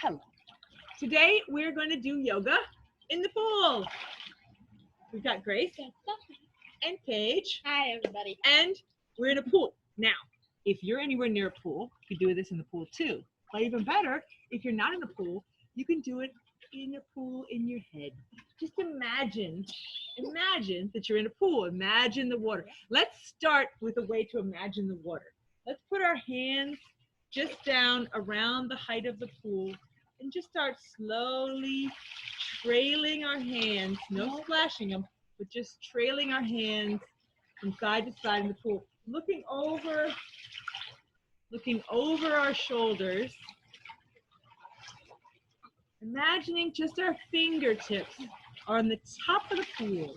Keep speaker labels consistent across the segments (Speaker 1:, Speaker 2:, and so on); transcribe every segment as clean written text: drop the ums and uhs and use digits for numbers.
Speaker 1: Hello. Today we're going to do yoga in the pool. We've got Grace and Paige.
Speaker 2: Hi, everybody.
Speaker 1: And we're in a pool. Now, if you're anywhere near a pool, you can do this in the pool too. But even better, if you're not in a pool, you can do it in a pool in your head. Just imagine that you're in a pool. Imagine the water. Let's start with a way to imagine the water. Let's put our hands just down around the height of the pool and just start slowly trailing our hands, no splashing them, but just trailing our hands from side to side in the pool, looking over our shoulders, imagining just our fingertips are on the top of the pool,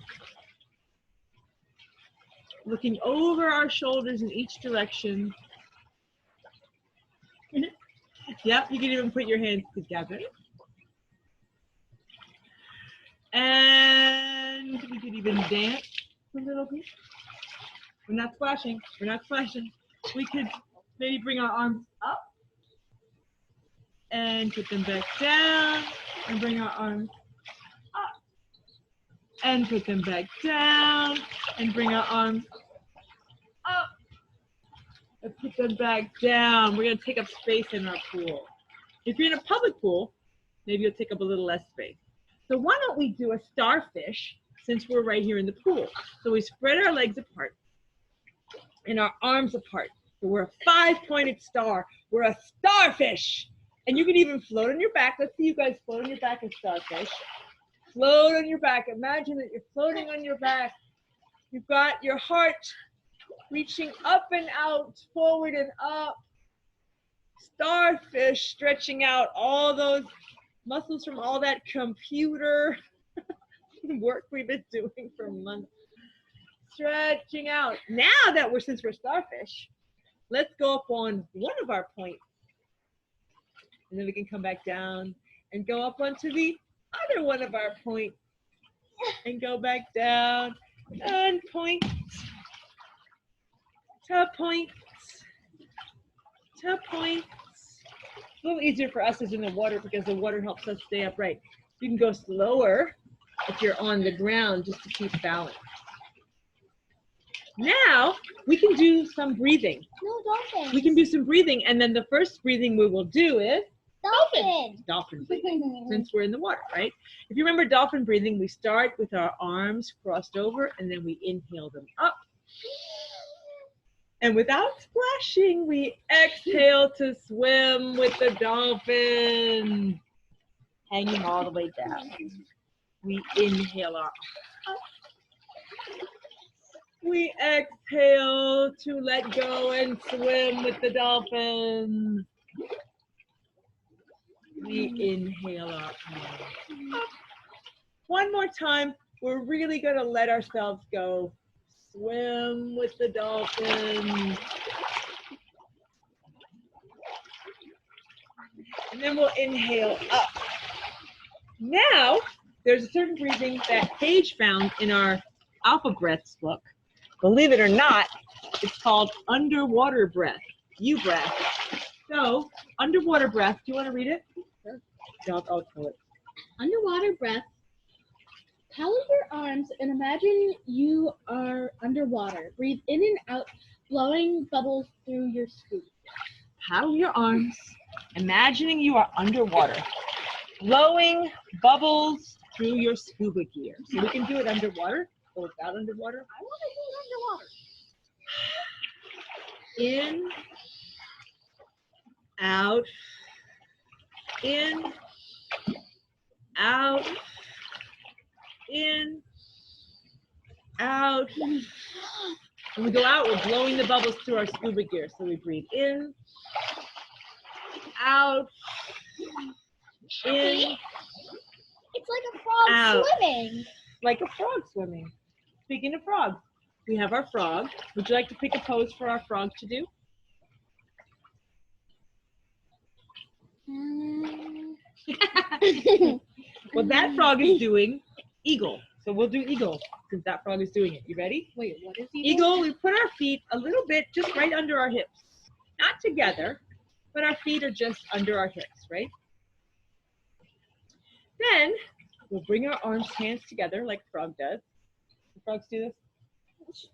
Speaker 1: looking over our shoulders in each direction. Yep, you can even put your hands together. And we could even dance a little bit. We're not splashing. We're not splashing. We could maybe bring our arms up and put them back down and bring our arms up and put them back down and bring our arms up and put them back down. We're going to take up space in our pool. If you're in a public pool, maybe you'll take up a little less space. So why don't we do a starfish since we're right here in the pool? So we spread our legs apart and our arms apart. So we're a 5-pointed star. We're a starfish. And you can even float on your back. Let's see you guys float on your back as starfish. Float on your back. Imagine that you're floating on your back. You've got your heart reaching up and out, forward and up. Starfish stretching out all those muscles from all that computer work we've been doing for months. Stretching out. Now that since we're starfish, let's go up on one of our points. And then we can come back down and go up onto the other one of our points and go back down and point to point to point. It's a little easier for us as in the water because the water helps us stay upright. You can go slower if you're on the ground just to keep balance. Now we can do some breathing.
Speaker 2: No, dolphins.
Speaker 1: We can do some breathing, and then the first breathing we will do is
Speaker 2: Dolphin.
Speaker 1: dolphin breathing, since we're in the water, right? If you remember dolphin breathing, we start with our arms crossed over, and then we inhale them up. And without splashing, we exhale to swim with the dolphin, hanging all the way down. We inhale up. We exhale to let go and swim with the dolphin. We inhale up. One more time. We're really going to let ourselves go. Swim with the dolphin. And then we'll inhale up. Now, there's a certain breathing that Paige found in our Alpha Breaths book. Believe it or not, it's called underwater breath, U-breath. So, underwater breath, do you want to read it?
Speaker 2: Sure.
Speaker 1: Yeah, I'll tell it.
Speaker 2: Underwater breath. Paddle your arms and imagine you are underwater. Breathe in and out, blowing bubbles through your scoop.
Speaker 1: Paddle your arms, imagining you are underwater, blowing bubbles through your scuba gear. So we can do it underwater or without underwater.
Speaker 2: I want to do it underwater.
Speaker 1: In, out, in, out, in, out. When we go out, we're blowing the bubbles through our scuba gear. So we breathe in, out, in.
Speaker 2: It's like a frog
Speaker 1: out.
Speaker 2: swimming.
Speaker 1: Like a frog swimming. Speaking of frogs, we have our frog. Would you like to pick a pose for our frog to do? Well, that frog is doing eagle. So we'll do eagle since that frog is doing it. You ready?
Speaker 2: Wait, what is
Speaker 1: Eagle, we put our feet a little bit just right under our hips. Not together, but our feet are just under our hips, right? Then we'll bring our arms, hands together like frog does. Do frogs do this?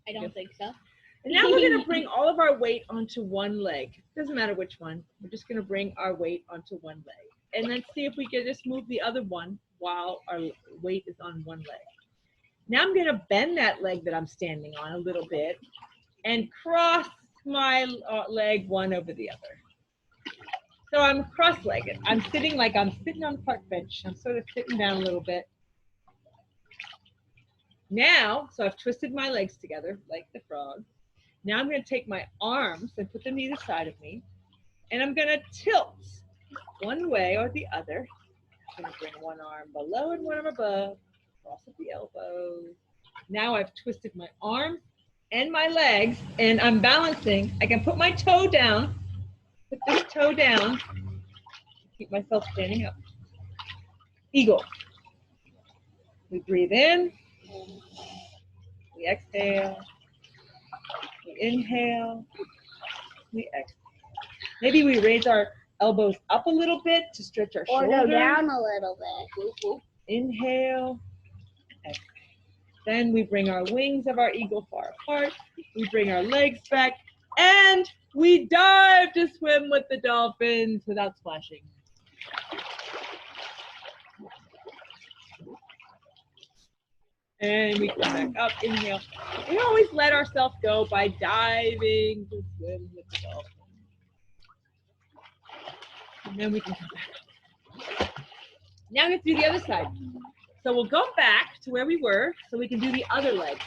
Speaker 2: I don't think so.
Speaker 1: And now we're gonna bring all of our weight onto one leg. Doesn't matter which one. We're just gonna bring our weight onto one leg. And then see if we can just move the other one while our weight is on one leg. Now I'm gonna bend that leg that I'm standing on a little bit and cross my leg one over the other. So I'm cross-legged. I'm sitting like I'm sitting on a park bench. I'm sort of sitting down a little bit. Now, so I've twisted my legs together like the frog. Now I'm going to take my arms and put them either side of me, and I'm going to tilt one way or the other. I'm going to bring one arm below and one arm above, cross at the elbows. Now I've twisted my arms and my legs, and I'm balancing. I can put my toe down, put this toe down, keep myself standing up. Eagle. We breathe in, we exhale, we inhale, we exhale. Maybe we raise our elbows up a little bit to stretch our shoulders.
Speaker 2: Or go down a little bit.
Speaker 1: Inhale, exhale. Then we bring our wings of our eagle far apart. We bring our legs back, and we dive to swim with the dolphins without splashing. And we come back up, inhale. We always let ourselves go by diving to swim with the dolphins. And then we can come back up. Now we have to do the other side. So we'll go back to where we were so we can do the other leg.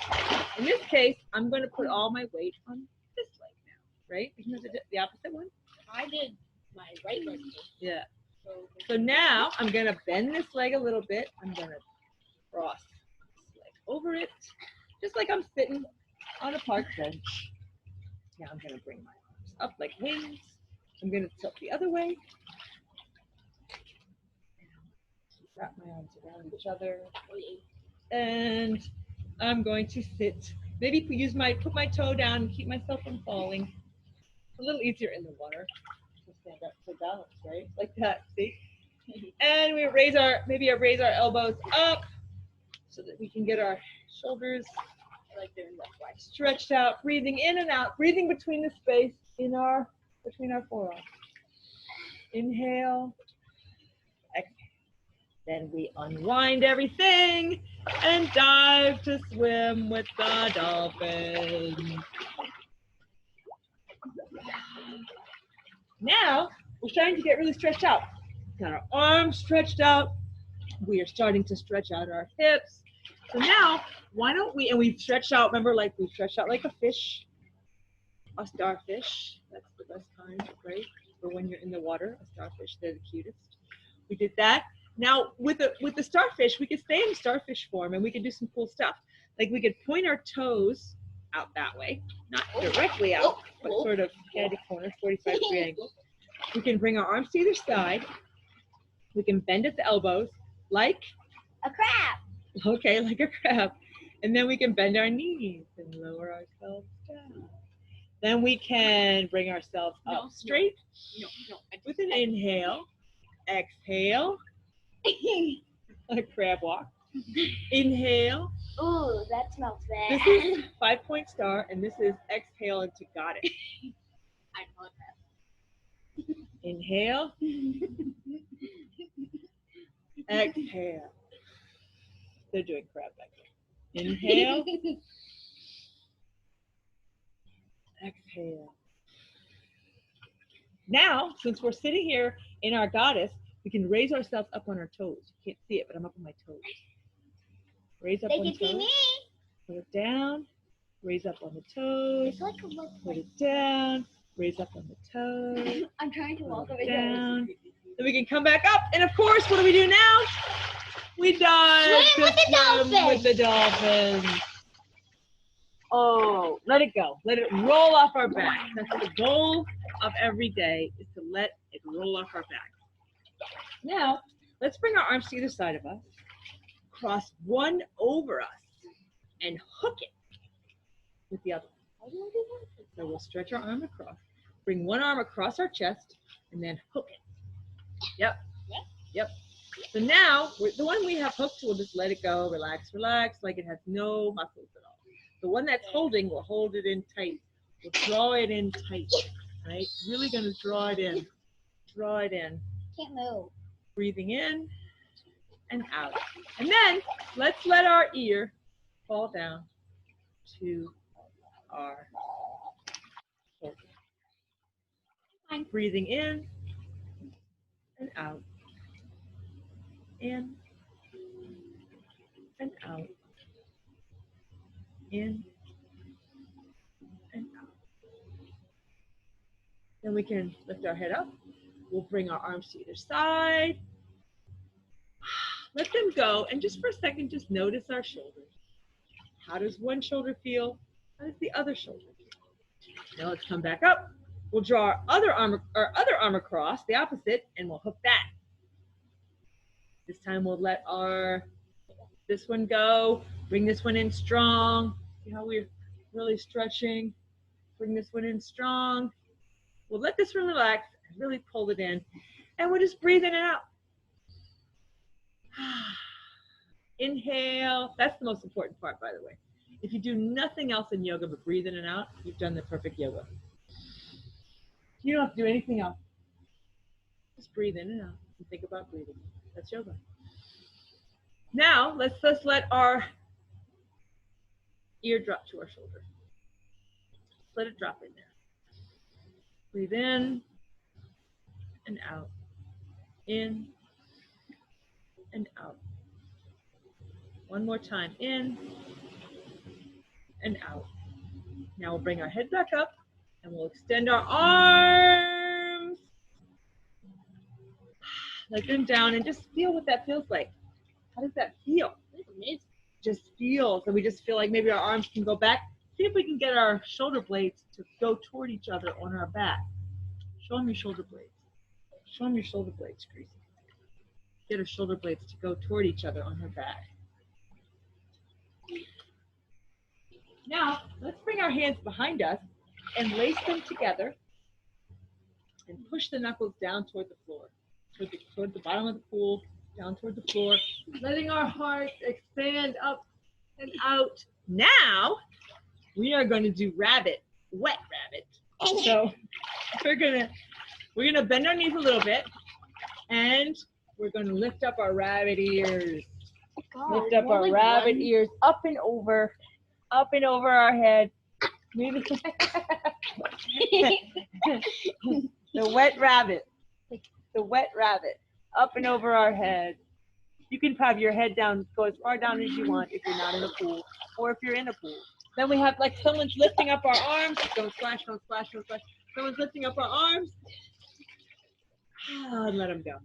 Speaker 1: In this case, I'm going to put all my weight on this leg now, right? Isn't it the opposite one?
Speaker 2: I did my right leg.
Speaker 1: Yeah. So now I'm going to bend this leg a little bit. I'm going to cross this leg over it, just like I'm sitting on a park bench. Now I'm going to bring my arms up like wings. I'm going to tilt the other way. Wrap my arms around each other. And I'm going to sit. Maybe put my toe down and keep myself from falling. It's a little easier in the water to stand up to balance, right? Like that, see? And we raise our elbows up so that we can get our shoulders like they're left stretched out, breathing in and out, breathing between the space between our forearms. Inhale, exhale. Then we unwind everything and dive to swim with the dolphins. Now, we're starting to get really stretched out. Got our arms stretched out. We are starting to stretch out our hips. So now, why don't we, and we've stretched out, remember, like we've stretched out like a fish, a starfish. That's the best kind, right? For when you're in the water, a starfish, they're the cutest. We did that. Now, with the starfish, we could stay in starfish form and we could do some cool stuff. Like we could point our toes out that way, not directly out, but sort of candy corner, 45-degree angle. We can bring our arms to either side. We can bend at the elbows like
Speaker 2: a crab.
Speaker 1: Okay, like a crab. And then we can bend our knees and lower ourselves down. Then we can bring ourselves up straight with an inhale, exhale, a crab walk. Inhale.
Speaker 2: Ooh, that smells bad.
Speaker 1: This is 5-point star, and this is exhale into got it.
Speaker 2: I know that.
Speaker 1: Inhale. Exhale. They're doing crab back there. Inhale. Exhale. Now, since we're sitting here in our goddess, we can raise ourselves up on our toes. You can't see it, but I'm up on my toes. Raise up on the toes. They can see me. Put it down. Raise up on the toes. Put it down. Raise up on the toes.
Speaker 2: I'm trying to walk over
Speaker 1: down. Then we can come back up. And of course, what do we do now? We dive
Speaker 2: swim
Speaker 1: with the dolphins. Oh, let it go. Let it roll off our back. That's the goal of every day, is to let it roll off our back. Now, let's bring our arms to either side of us, cross one over us, and hook it with the other one. How do I do that? So we'll stretch our arm across, bring one arm across our chest, and then hook it. Yep. Yep. So now, the one we have hooked, we'll just let it go, relax, relax, like it has no muscles at all. The one that's holding, we'll hold it in tight. We'll draw it in tight, right? Really going to draw it in. Draw it in.
Speaker 2: Can't move.
Speaker 1: Breathing in and out. And then, let's let our ear fall down to our shoulder. Breathing in and out. In and out. In and out. Then we can lift our head up. We'll bring our arms to either side. Let them go. And just for a second, just notice our shoulders. How does one shoulder feel? How does the other shoulder feel? Now let's come back up. We'll draw our other arm across, the opposite, and we'll hook that. This time we'll let this one go. Bring this one in strong. See how we're really stretching. Bring this one in strong. We'll let this one relax and really pull it in. And we'll just breathe in and out. Inhale. That's the most important part, by the way. If you do nothing else in yoga but breathe in and out, you've done the perfect yoga. You don't have to do anything else. Just breathe in and out and think about breathing. That's yoga. Now, let's just let our ear drop to our shoulder. Let it drop in there. Breathe in and out. In and out. One more time. In and out. Now we'll bring our head back up and we'll extend our arms. Let them down and just feel what that feels like. How does that feel?
Speaker 2: It's amazing.
Speaker 1: Just feel. So we just feel like maybe our arms can go back. See if we can get our shoulder blades to go toward each other on our back. Show them your shoulder blades. Show them your shoulder blades, Gracie. Get her shoulder blades to go toward each other on her back. Now, let's bring our hands behind us and lace them together and push the knuckles down toward the floor, toward the bottom of the pool, down toward the floor, letting our heart expand up and out. Now, we are going to do rabbit, wet rabbit. So we're gonna bend our knees a little bit, and we're going to lift up our rabbit ears. Lift up our rabbit ears up and over our head. Maybe the wet rabbit. The wet rabbit. Up and over our head. You can have your head down, go as far down as you want if you're not in a pool, or if you're in a pool. Then we have like someone's lifting up our arms. Don't splash, don't splash, don't splash. Someone's lifting up our arms. And let them go.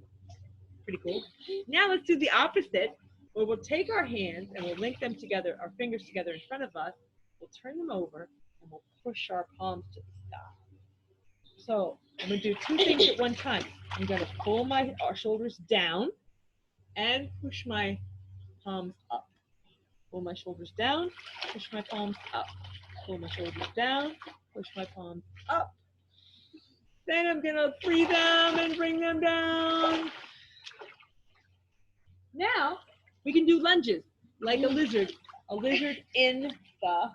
Speaker 1: Pretty cool. Now let's do the opposite, where we'll take our hands and we'll link them together, our fingers together in front of us. We'll turn them over and we'll push our palms to the sky. So I'm going to do two things at one time. I'm going to pull our shoulders down and push my palms up. Pull my shoulders down, push my palms up. Pull my shoulders down, push my palms up. Then I'm going to breathe them and bring them down. Now, we can do lunges like a lizard in the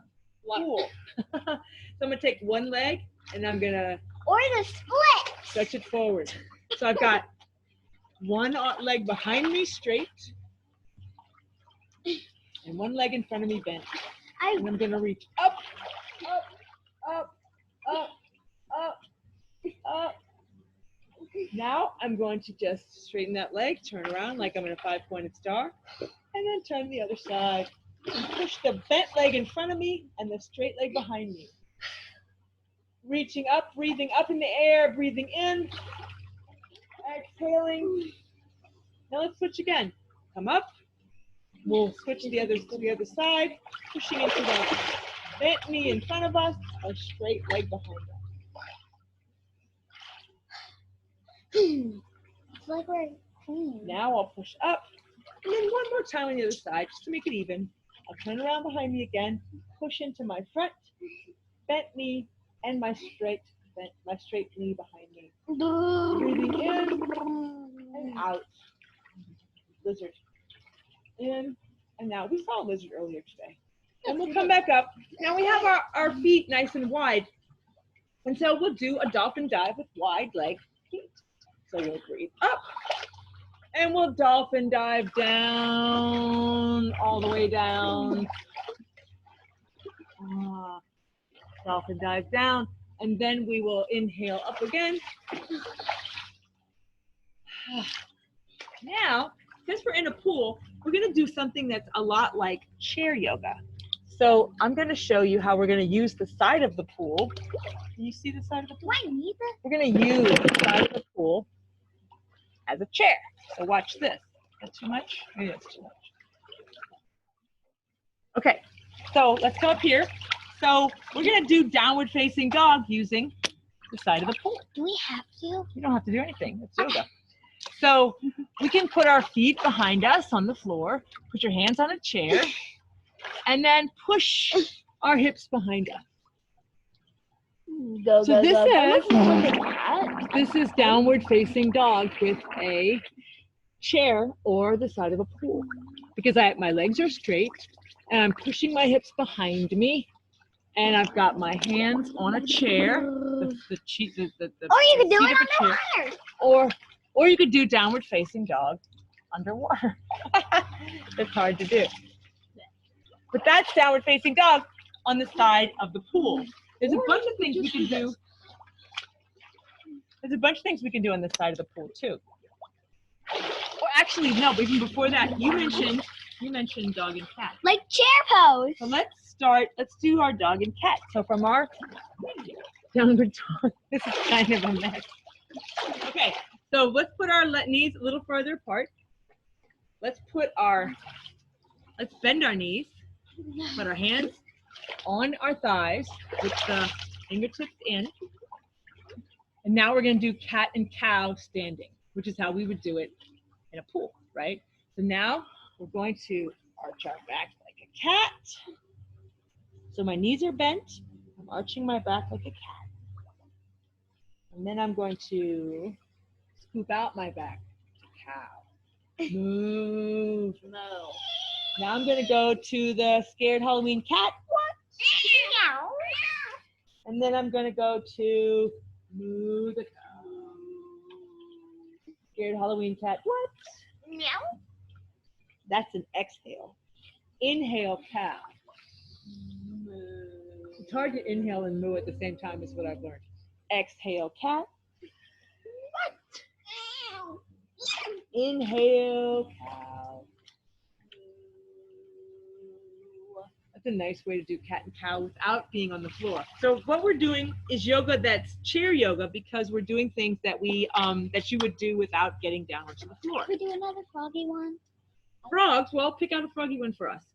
Speaker 1: pool. So I'm going to take one leg and I'm going to
Speaker 2: Or the split.
Speaker 1: stretch it forward. So I've got one leg behind me straight and one leg in front of me bent. And I'm going to reach up, up, up, up, up, up. Now I'm going to just straighten that leg, turn around like I'm in a 5-pointed star, and then turn the other side. And push the bent leg in front of me and the straight leg behind me. Reaching up, breathing up in the air, breathing in, exhaling. Now let's switch again. Come up. We'll switch to the other side, pushing into the bent knee in front of us, a straight leg behind us.
Speaker 2: It's like we're clean.
Speaker 1: Now I'll push up, and then one more time on the other side, just to make it even. I'll turn around behind me again, push into my front, bent knee, and my straight knee behind me. Breathing in and out. lizard. In and out. We saw a lizard earlier today. And we'll come back up. Now we have our feet nice and wide. And so we'll do a dolphin dive with wide leg feet. So we'll breathe up. And we'll dolphin dive down, all the way down. Dolphin dive down. And then we will inhale up again. Now, since we're in a pool, we're going to do something that's a lot like chair yoga. So I'm going to show you how we're going to use the side of the pool. Can you see the side of the pool? We're going to use the side of the pool as a chair. So watch this. Is that too much? Maybe that's too much. Okay, so let's come up here. So we're going to do downward facing dog using the side of the pool.
Speaker 2: Do we have to?
Speaker 1: You don't have to do anything. It's yoga. So we can put our feet behind us on the floor, put your hands on a chair, and then push our hips behind us. So this is downward facing dog with a chair or the side of a pool. Because my legs are straight and I'm pushing my hips behind me and I've got my hands on a chair.
Speaker 2: Or you can do it underwater.
Speaker 1: Or you could do downward facing dog underwater. That's hard to do. But that's downward facing dog on the side of the pool. There's a bunch of things we can do. There's a bunch of things we can do on the side of the pool too. Or actually, no, but even before that, you mentioned dog and cat.
Speaker 2: Like chair pose.
Speaker 1: So let's do our dog and cat. So from our downward dog, this is kind of a mess. Okay, so let's put our knees a little further apart. Let's bend our knees, put our hands on our thighs with the fingertips in. And now we're going to do cat and cow standing, which is how we would do it in a pool, right? So now we're going to arch our back like a cat. So my knees are bent. I'm arching my back like a cat. And then I'm going to scoop out my back to cow. Move. No. Now I'm going to go to the scared Halloween cat. What? And then I'm going to go to moo the cow. Scared Halloween cat. What?
Speaker 2: Meow.
Speaker 1: That's an exhale. Inhale, cow. Moo. It's hard to inhale and moo at the same time is what I've learned. Exhale, cat. What? Inhale, cow. That's a nice way to do cat and cow without being on the floor. So what we're doing is yoga that's chair yoga because we're doing things that that you would do without getting down onto the floor.
Speaker 2: Can we do another froggy one?
Speaker 1: Frogs, well, pick out a froggy one for us.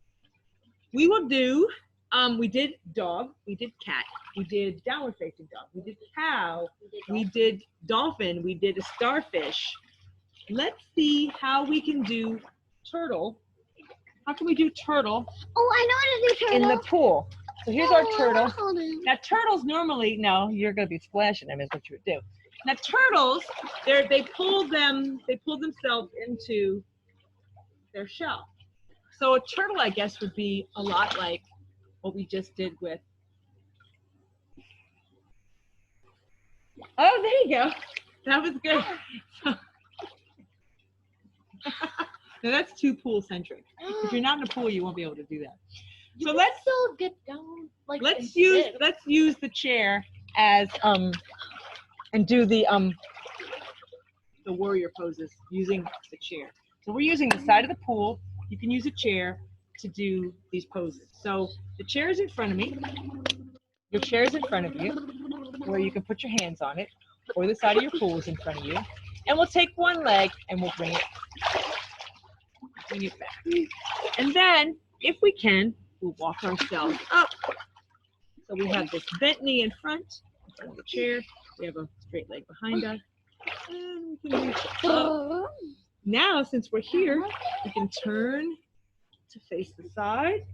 Speaker 1: We will do, we did dog, we did cat, we did downward facing dog, we did cow, we did dolphin, we did a starfish. Let's see how we can do turtle. How can we do turtle?
Speaker 2: Oh, I know how to do turtle.
Speaker 1: In the pool. So here's our turtle. Now turtles normally, no, you're gonna be splashing them is what you would do. Now turtles, they pull themselves into their shell. So a turtle, I guess, would be a lot like what we just did with. Oh, there you go. That was good. Now that's too pool centric. If you're not in a pool, you won't be able to do that. So let's
Speaker 2: still get down. Like
Speaker 1: let's use the chair as and do the warrior poses using the chair. So we're using the side of the pool. You can use a chair to do these poses. So the chair is in front of me. Your chair is in front of you, where you can put your hands on it, or the side of your pool is in front of you. And we'll take one leg and we'll bring it back. And then, if we can, we'll walk ourselves up. So we have this bent knee in front of the chair. We have a straight leg behind us. And we can reach up. Now, since we're here, we can turn to face the side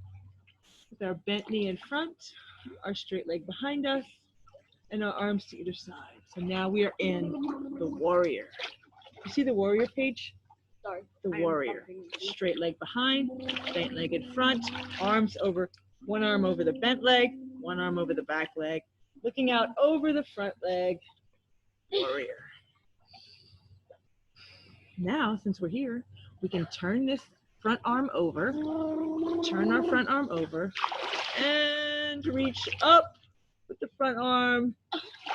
Speaker 1: with our bent knee in front, our straight leg behind us, and our arms to either side. So now we are in the warrior. You see the warrior page
Speaker 2: Sorry.
Speaker 1: the warrior. Straight leg behind, bent leg in front, arms over, one arm over the bent leg, one arm over the back leg, looking out over the front leg, warrior. Now, since we're here, we can turn this front arm over, turn our front arm over, and reach up with the front arm,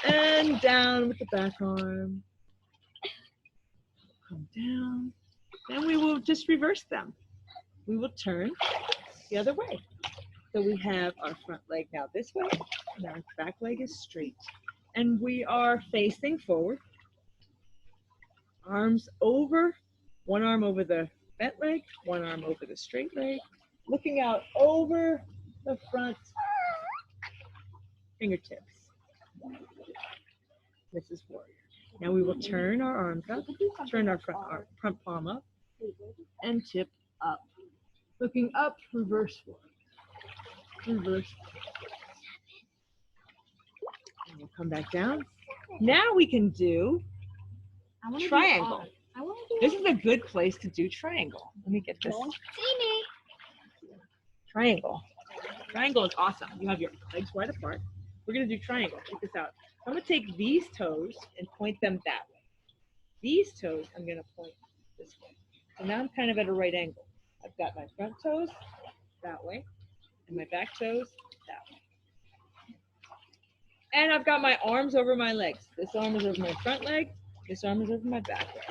Speaker 1: and down with the back arm. Come down. Then we will just reverse them. We will turn the other way. So we have our front leg now this way, and our back leg is straight. And we are facing forward. Arms over, one arm over the bent leg, one arm over the straight leg, looking out over the front fingertips. This is warrior. Now we will turn our arms up, turn our front palm up, and tip up. Looking up, reverse forward. Reverse. And we'll come back down. Now we can do triangle. This is a good place to do triangle. Let me get this. Triangle. Triangle is awesome. You have your legs wide apart. We're going to do triangle. Check this out. I'm going to take these toes and point them that way. These toes, I'm going to point this way. So now I'm kind of at a right angle. I've got my front toes that way, and my back toes that way. And I've got my arms over my legs. This arm is over my front leg. This arm is over my back leg.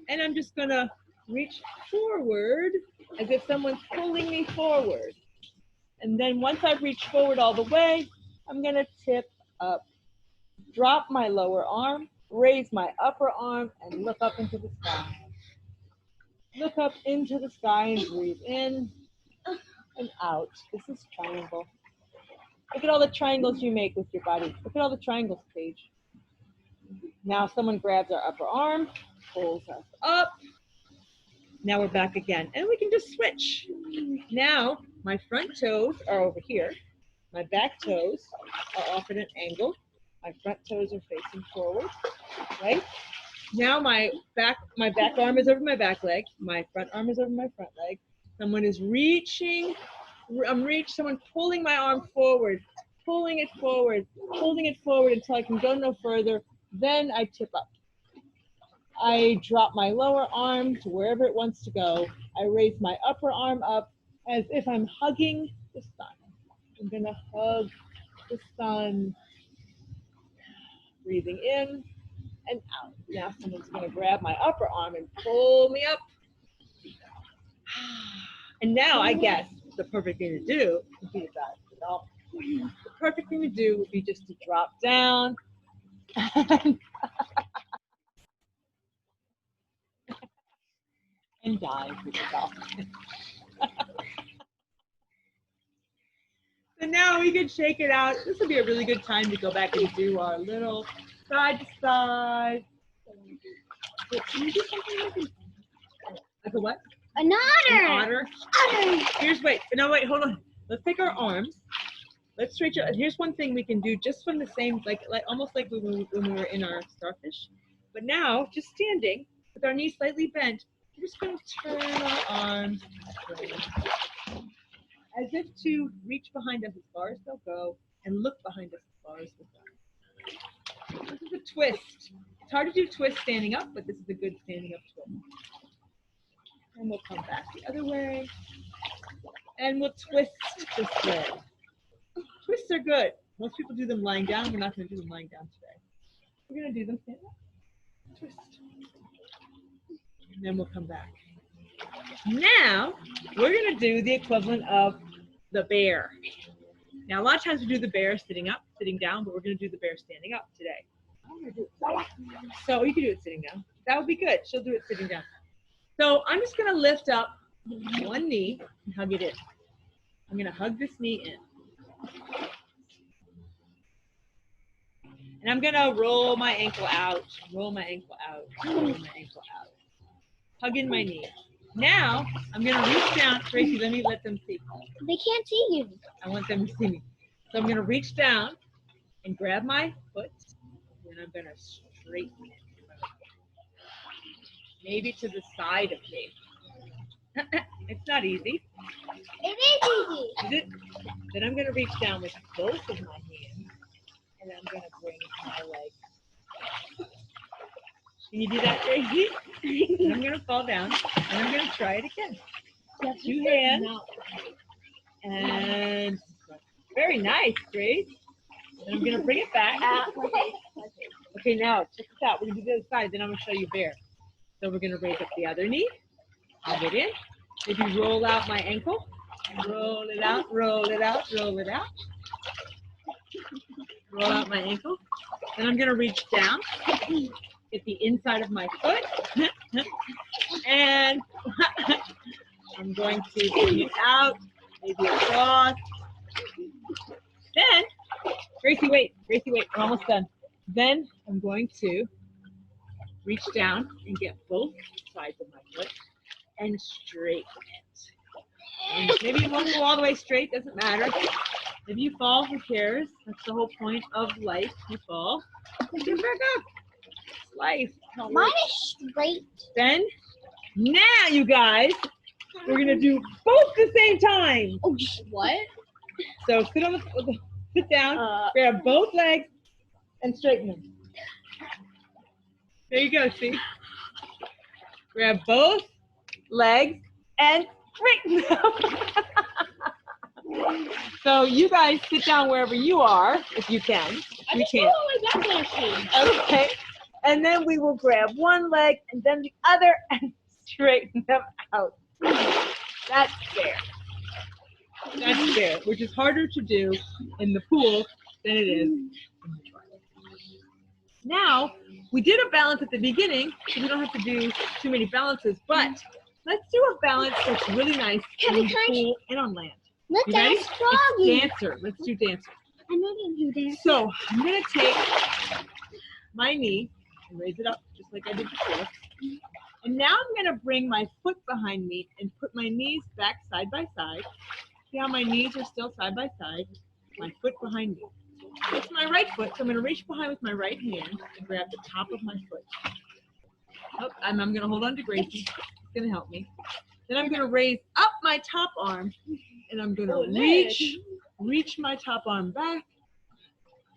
Speaker 1: And I'm just going to reach forward as if someone's pulling me forward. And then once I've reached forward all the way, I'm going to tip up, drop my lower arm, raise my upper arm, and look up into the sky. Look up into the sky and breathe in and out. This is triangle. Look at all the triangles you make with your body. Look at all the triangles, Paige. Now someone grabs our upper arm, pulls us up. Now we're back again. And we can just switch. Now my front toes are over here. My back toes are off at an angle. My front toes are facing forward, right? Now my back arm is over my back leg. My front arm is over my front leg. Someone is reaching. Someone pulling my arm forward, pulling it forward until I can go no further. Then I tip up. I drop my lower arm to wherever it wants to go. I raise my upper arm up as if I'm hugging the sun. I'm gonna hug the sun. Breathing in and out. Now someone's gonna grab my upper arm and pull me up. And now I guess the perfect thing to do would be the perfect thing to do would be just to drop down and dive with the dolphin. So now we can shake it out. This would be a really good time to go back and do our little side to side. Wait, can you do something like a what?
Speaker 2: An otter.
Speaker 1: An otter. Wait, hold on. Let's take our arms. Let's stretch out. Here's one thing we can do just from the same, like almost like when we were in our starfish. But now, just standing with our knees slightly bent, we're just going to turn our arms as if to reach behind us as far as they'll go and look behind us as far as they'll go. This is a twist. It's hard to do twist standing up, but this is a good standing up twist. And we'll come back the other way. And we'll twist this way. Twists are good. Most people do them lying down. We're not going to do them lying down today. We're going to do them standing up. Twist. And then we'll come back. Now, we're going to do the equivalent of the bear. Now, a lot of times we do the bear sitting up, sitting down, but we're going to do the bear standing up today. So you can do it sitting down. That would be good. She'll do it sitting down. So I'm just going to lift up one knee and hug it in. I'm going to hug this knee in. And I'm going to roll my ankle out, roll my ankle out, roll my ankle out. Hug in my knee. Now, I'm going to reach down. Tracy, let them see.
Speaker 2: They can't see you.
Speaker 1: I want them to see me. So I'm going to reach down and grab my foot, and I'm going to straighten it. maybe to the side of me. It's not easy.
Speaker 3: It is easy.
Speaker 1: Is it? Then I'm going to reach down with both of my hands, and I'm going to bring my leg. Can you do that, Gracie? And I'm going to fall down, and I'm going to try it again. 2 hands. And very nice, Grace. And I'm going to bring it back. Okay, now check this out. We're going to do the other side, then I'm going to show you bear. So we're going to raise up the other knee. I'll get in. Maybe roll out my ankle. Roll it out, roll it out, roll it out. Roll out my ankle. Then I'm going to reach down, get the inside of my foot. And I'm going to bring it out, maybe across. Then, Gracie, wait, we're almost done. Then I'm going to reach down and get both sides of my foot and straighten it. And maybe you won't go all the way straight, doesn't matter. If you fall, who cares? That's the whole point of life. You fall, get back up. It's life.
Speaker 3: Mine is straight.
Speaker 1: Then, now you guys, we're gonna do both the same time.
Speaker 2: Oh, what?
Speaker 1: So sit down, grab both legs, and straighten them. There you go, see? Grab both legs and straighten them. So you guys sit down wherever you are, if you can. You can. Okay. And then we will grab one leg and then the other and straighten them out. That's fair. That's fair, which is harder to do in the pool than it is in the toilet. Now, we did a balance at the beginning, so we don't have to do too many balances, but let's do a balance that's really nice in the pool and on land.
Speaker 3: Let's
Speaker 1: You ready?
Speaker 3: ask Froggy.
Speaker 1: It's dancer. Let's do dancer.
Speaker 3: I'm not gonna do dance.
Speaker 1: So I'm gonna take my knee and raise it up just like I did before. And now I'm gonna bring my foot behind me and put my knees back side by side. See how my knees are still side by side? My foot behind me. It's my right foot, so I'm gonna reach behind with my right hand and grab the top of my foot. Oh, I'm gonna hold on to Gracie. It's gonna help me. Then I'm gonna raise up my top arm and I'm gonna reach my top arm back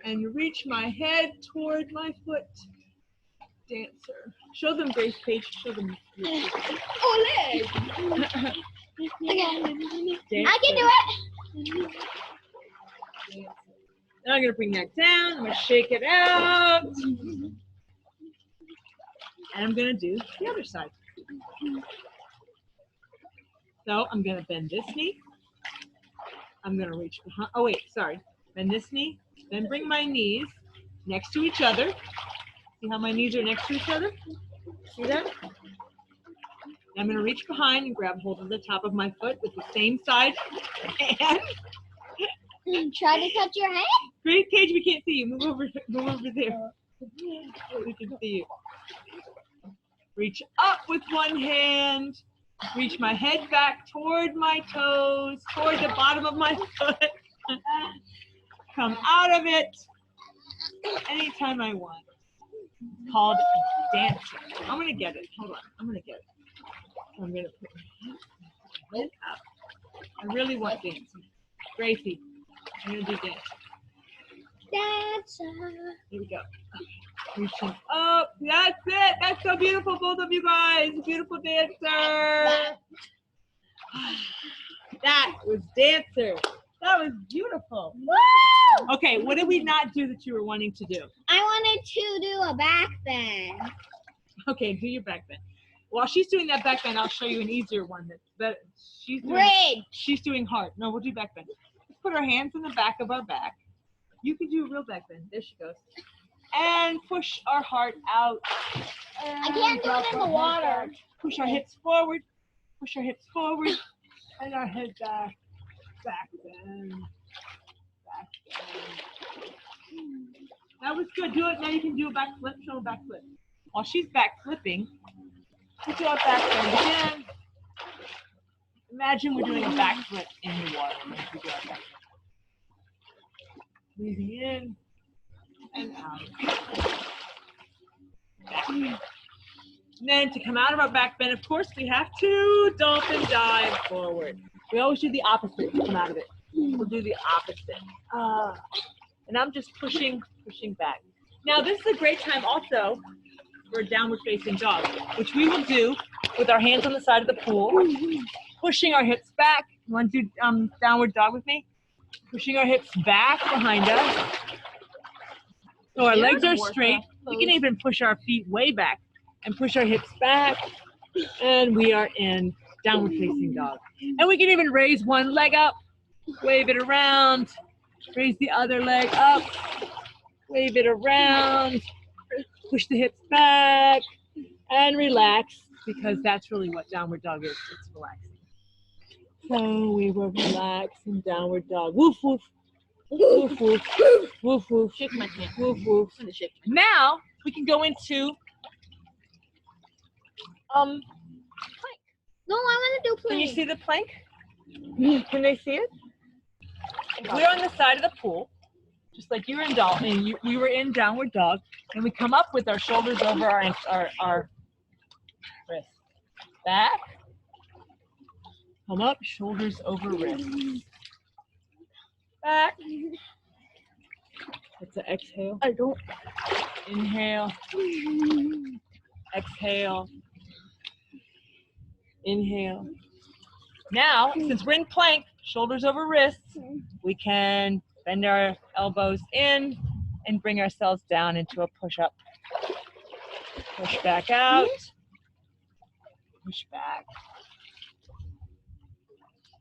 Speaker 1: and reach my head toward my foot. Dancer. Show them, Grace Page. Show them.
Speaker 2: Oh, leg.
Speaker 3: Okay. I can do it.
Speaker 1: Now I'm gonna bring that down. I'm gonna shake it out. And I'm gonna do the other side. So I'm gonna bend this knee. I'm gonna reach behind. Oh wait, sorry. Bend this knee. Then bring my knees next to each other. See how my knees are next to each other? See that? I'm gonna reach behind and grab hold of the top of my foot with the same side hand.
Speaker 3: Try to touch your hand.
Speaker 1: Great, Cage, we can't see you. Move over there. We can see you. Reach up with one hand. Reach my head back toward my toes, toward the bottom of my foot. Come out of it anytime I want. It's called dancing. I'm gonna get it. Hold on. I'm gonna get it. I'm gonna put my head up. I really want dancing. Gracie, I'm gonna do dancing.
Speaker 3: Dancer.
Speaker 1: Here we go. Reaching up. That's it. That's so beautiful, both of you guys. Beautiful dancer. That was dancer. That was beautiful.
Speaker 3: Woo!
Speaker 1: Okay, what did we not do that you were wanting to do?
Speaker 3: I wanted to do a back bend.
Speaker 1: Okay, do your back bend. While she's doing that back bend, I'll show you an easier one that she's doing.
Speaker 3: Bridge.
Speaker 1: She's doing hard. No, we'll do back bend. Let's put our hands in the back of our back. You can do a real back bend. There she goes. And push our heart out.
Speaker 3: I can't do it in the water.
Speaker 1: Push our hips forward. Push our hips forward. And our head back. Back bend. Back bend. That was good. Do it. Now you can do a back flip. Show a back flip. While she's back flipping, we do our back bend again. Imagine we're doing a back flip in the water. We do our back flip. Breathing in and out. Back. And then to come out of our back bend, of course, we have to dolphin dive forward. We always do the opposite to come out of it. We'll do the opposite. And I'm just pushing back. Now, this is a great time also for a downward facing dog, which we will do with our hands on the side of the pool, pushing our hips back. You want to do downward dog with me? Pushing our hips back behind us. So our legs are straight. We can even push our feet way back and push our hips back. And we are in downward facing dog. And we can even raise one leg up, wave it around, raise the other leg up, wave it around, push the hips back, and relax, because that's really what downward dog is. It's relaxing. So we will relax in downward dog. Woof, woof. Woof, woof. Woof, woof.
Speaker 2: Shake my hand.
Speaker 1: Woof, woof. Now we can go into
Speaker 3: No, I want to do
Speaker 1: Can you
Speaker 3: plank.
Speaker 1: see the plank? Can they see it? We're on the side of the pool, just like you were in Dolphin. We were in downward dog, and we come up with our shoulders over our wrists. Back. Come up, shoulders over wrists. Back. It's an exhale.
Speaker 2: I don't.
Speaker 1: Inhale. Exhale. Inhale. Now, since we're in plank, shoulders over wrists, we can bend our elbows in and bring ourselves down into a push-up. Push back out. Push back.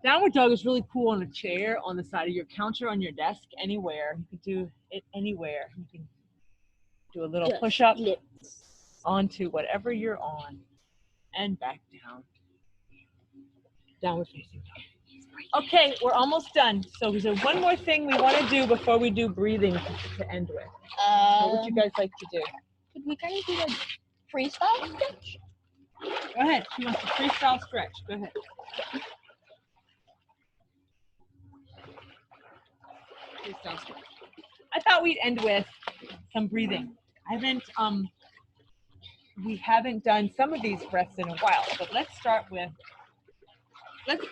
Speaker 1: Downward dog is really cool on a chair, on the side of your counter, on your desk, anywhere. You can do it anywhere. You can do a little push-up onto whatever you're on and back down. Downward facing dog. Okay, we're almost done. So there's one more thing we want to do before we do breathing to end with. What would you guys like to do?
Speaker 3: Could we kind of do a freestyle stretch?
Speaker 1: Go ahead. She wants to freestyle stretch. Go ahead. Freestyle stretch. I thought we'd end with some breathing. We haven't done some of these breaths in a while, but let's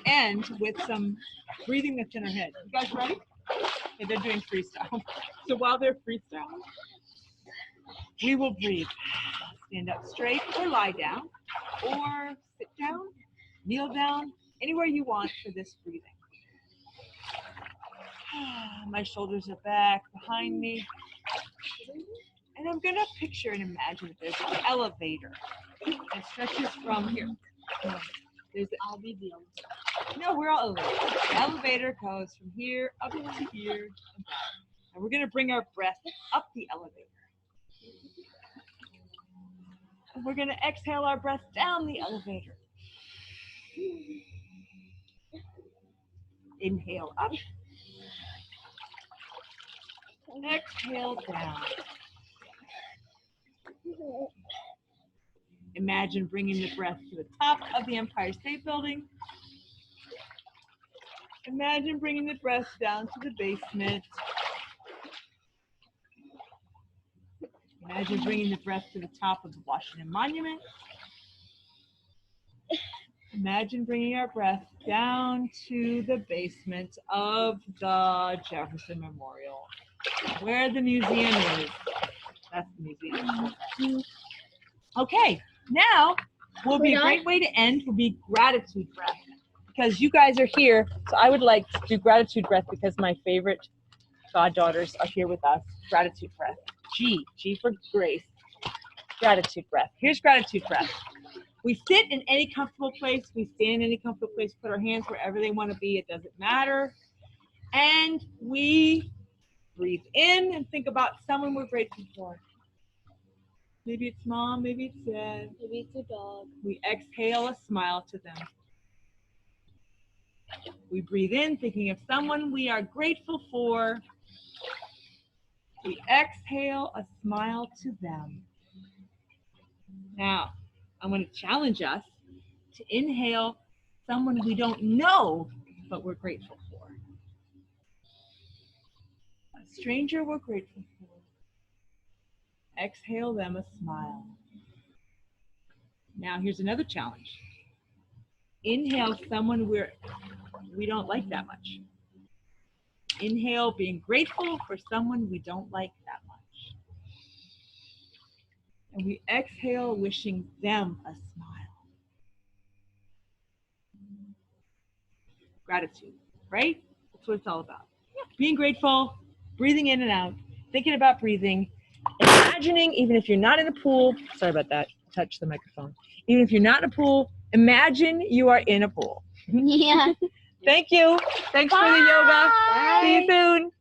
Speaker 1: end with some breathing that's in our head. You guys ready? Okay, they're doing freestyle. So while they're freestyling, we will breathe. Stand up straight or lie down, or sit down, kneel down, anywhere you want for this breathing. My shoulders are back behind me. And I'm gonna picture and imagine that there's an elevator that stretches from here. I'll be the elevator. No, we're all elevators. The elevator goes from here up to here and back. And we're gonna bring our breath up the elevator. And we're gonna exhale our breath down the elevator. Inhale up. Exhale down. Imagine bringing the breath to the top of the Empire State Building. Imagine bringing the breath down to the basement. Imagine bringing the breath to the top of the Washington Monument. Imagine bringing our breath down to the basement of the Jefferson Memorial, where the museum is. That's the museum. Okay, now will be a great way to end will be gratitude breath, because you guys are here. So I would like to do gratitude breath because my favorite goddaughters are here with us. Gratitude breath. G for grace. Gratitude breath. Here's gratitude breath. We sit in any comfortable place. We stand in any comfortable place. Put our hands wherever they want to be. It doesn't matter. And we breathe in and think about someone we're grateful for. Maybe it's mom, maybe it's dad.
Speaker 2: Maybe it's a dog.
Speaker 1: We exhale a smile to them. We breathe in thinking of someone we are grateful for. We exhale a smile to them. Now, I'm going to challenge us to inhale someone we don't know, but we're grateful for. A stranger we're grateful for. Exhale them a smile. Now here's another challenge. Inhale someone we don't like that much. Inhale being grateful for someone we don't like that much. And we exhale wishing them a smile. Gratitude, right? That's what it's all about. Being grateful, breathing in and out, thinking about breathing, imagining, even if you're not in a pool, sorry about that, touch the microphone. Even if you're not in a pool, imagine you are in a pool.
Speaker 3: Yeah.
Speaker 1: Thank you. Thanks for the yoga.
Speaker 3: Bye.
Speaker 1: See you soon.